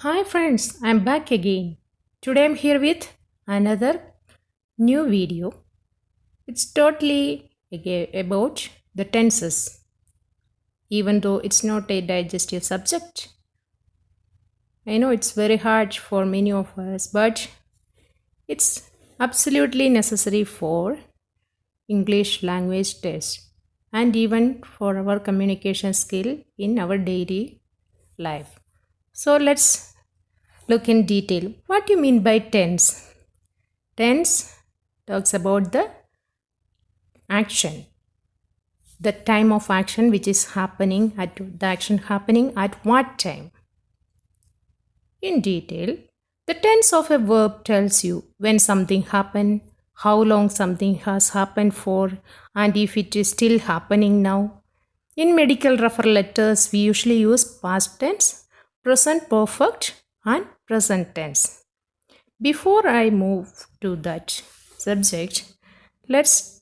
Hi friends, I'm back again. Today I'm here with another new video. It's totally about the tenses. Even though it's not a digestive subject, I know it's very hard for many of us, but it's absolutely necessary for English language test and even for our communication skill in our daily life. So let's look in detail. What do you mean by tense? Tense talks about the action, the time of action which is happening at the action happening at what time. In detail, the tense of a verb tells you when something happened, how long something has happened for, and if it is still happening now. In medical refer letters, we usually use past tense, present perfect, and present tense. Before I move to that subject, let's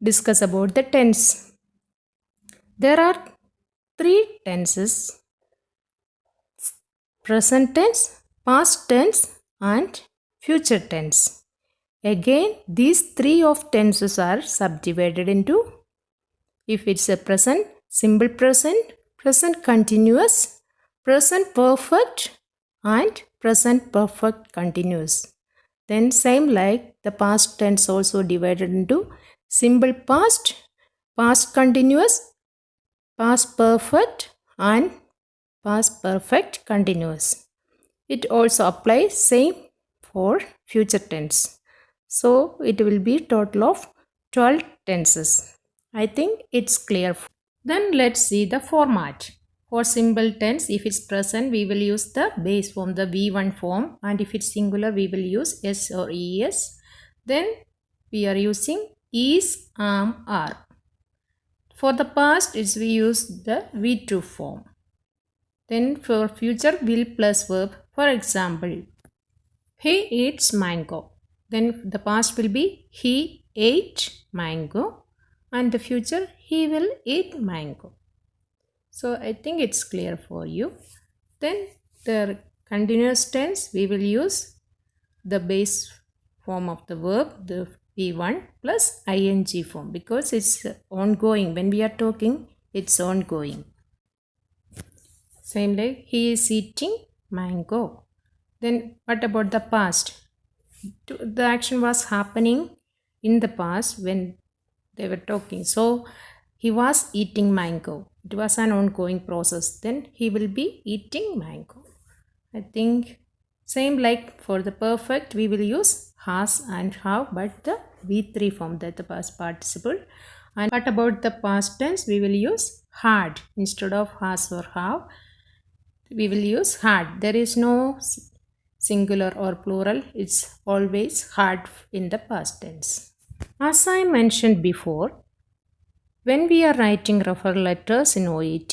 discuss about the tense. There are three tenses: present tense, past tense, and future tense. Again, these three of tenses are subdivided into, if it's a present, simple present, present continuous, present perfect, and present perfect continuous. Then same like the past tense also divided into simple past, past continuous, past perfect, and past perfect continuous. It also applies same for future tense. So it will be total of 12 tenses. I think it's clear. Then let's see the format. For simple tense, if it's present, we will use the base form, the V1 form, and if it's singular, we will use S or ES. Then we are using is, am, are. For the past, we use the V2 form. Then for future, will plus verb. For example, he eats mango. Then the past will be he ate mango, and the future he will eat mango. So I think it's clear for you. Then the continuous tense, we will use the base form of the verb, the P1 plus ing form, because it's ongoing. When we are talking, it's ongoing. Same like he is eating mango. Then what about the past? The action was happening in the past when they were talking. So he was eating mango. It was an ongoing process. Then he will be eating mango. I think same like for the perfect, we will use has and have, but the V3 form, that the past participle. And what about the past tense? We will use had instead of has or have. We will use had. There is no singular or plural. It's always had in the past tense. As I mentioned before, when we are writing refer letters in OET,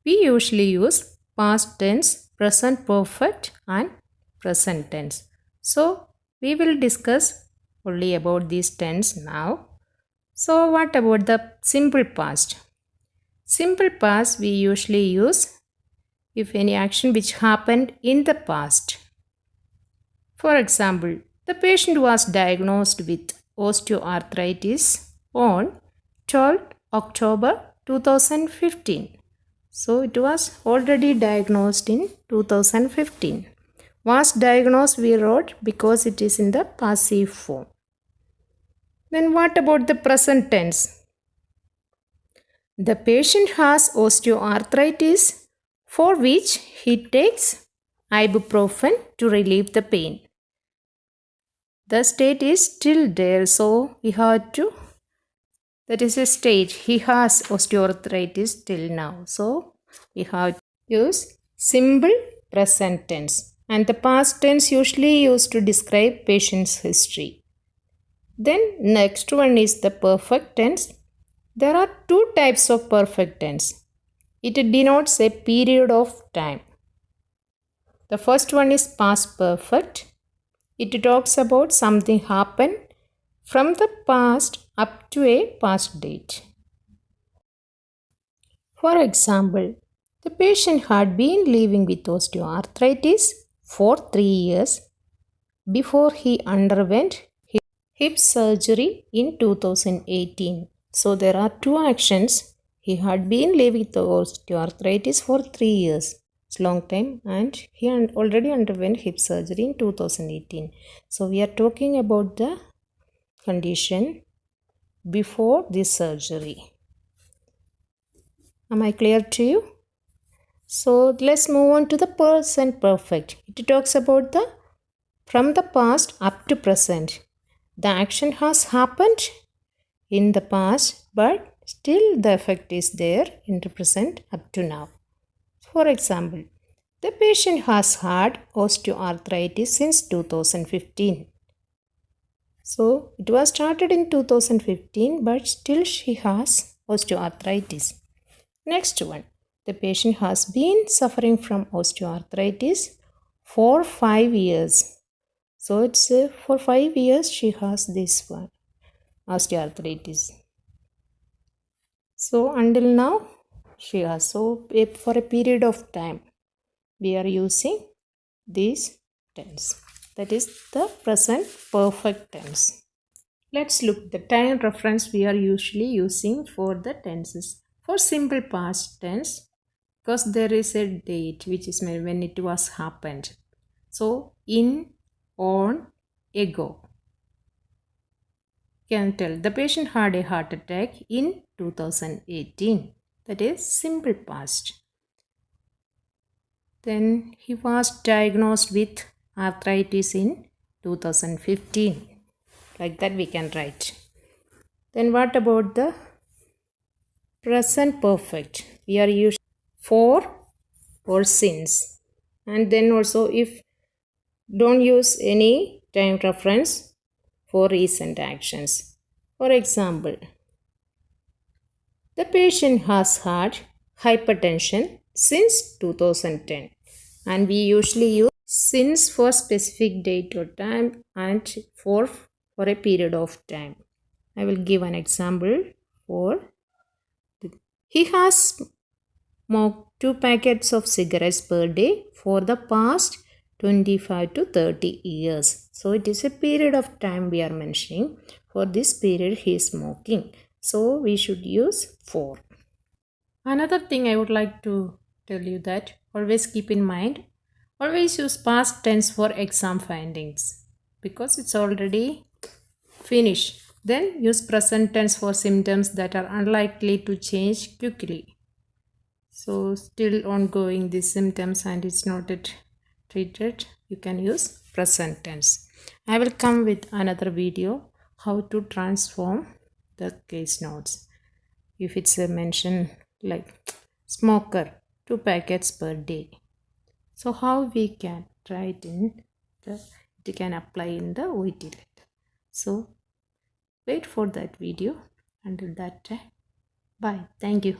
we usually use past tense, present perfect, and present tense. So we will discuss only about these tense now. So what about the simple past? Simple past we usually use if any action which happened in the past. For example, the patient was diagnosed with osteoarthritis on 12th October 2015. So it was already diagnosed in 2015. Was diagnosed we wrote because it is in the passive form. Then what about the present tense? The patient has osteoarthritis for which he takes ibuprofen to relieve the pain. The state is still there, so we have to, that is a stage. He has osteoarthritis till now. So we have to use simple present tense. And the past tense usually used to describe patient's history. Then next one is the perfect tense. There are two types of perfect tense. It denotes a period of time. The first one is past perfect. It talks about something happened from the past up to a past date. For example, The patient had been living with osteoarthritis for 3 years before he underwent hip surgery in 2018. So there are two actions. He had been living with osteoarthritis for 3 years. It's a long time, and he already underwent hip surgery in 2018. So we are talking about the condition before this surgery. Am I clear to you? So let's move on to the present perfect. It talks about the from the past up to present. The action has happened in the past, but still the effect is there in the present up to now. For example, the patient has had osteoarthritis since 2015. So it was started in 2015, but still she has osteoarthritis. Next one, the patient has been suffering from osteoarthritis for 5 years. So it's for 5 years she has this one, osteoarthritis. So until now she has. So for a period of time we are using this tense. That is the present perfect tense. Let's look the time reference we are usually using for the tenses. For simple past tense, because there is a date which is when it was happened. So in, on, ago. Can tell the patient had a heart attack in 2018. That is simple past. Then he was diagnosed with arthritis in 2015. Like that we can write. Then what about the present perfect? We are using for or since. And then also if don't use any time reference for recent actions. For example, the patient has had hypertension since 2010, and we usually use since for specific date or time and for a period of time. I will give an example for he has smoked 2 packets of cigarettes per day for the past 25 to 30 years. So it is a period of time we are mentioning. For this period he is smoking. So we should use for. Another thing I would like to tell you that always keep in mind, always use past tense for exam findings because it's already finished. Then use present tense for symptoms that are unlikely to change quickly. So still ongoing these symptoms and it's not yet treated, you can use present tense. I will come with another video how to transform the case notes. If it's a mention like smoker 2 packets per day, so how we can write in the, it can apply in the OET letter. So wait for that video. Until that time, bye. Thank you.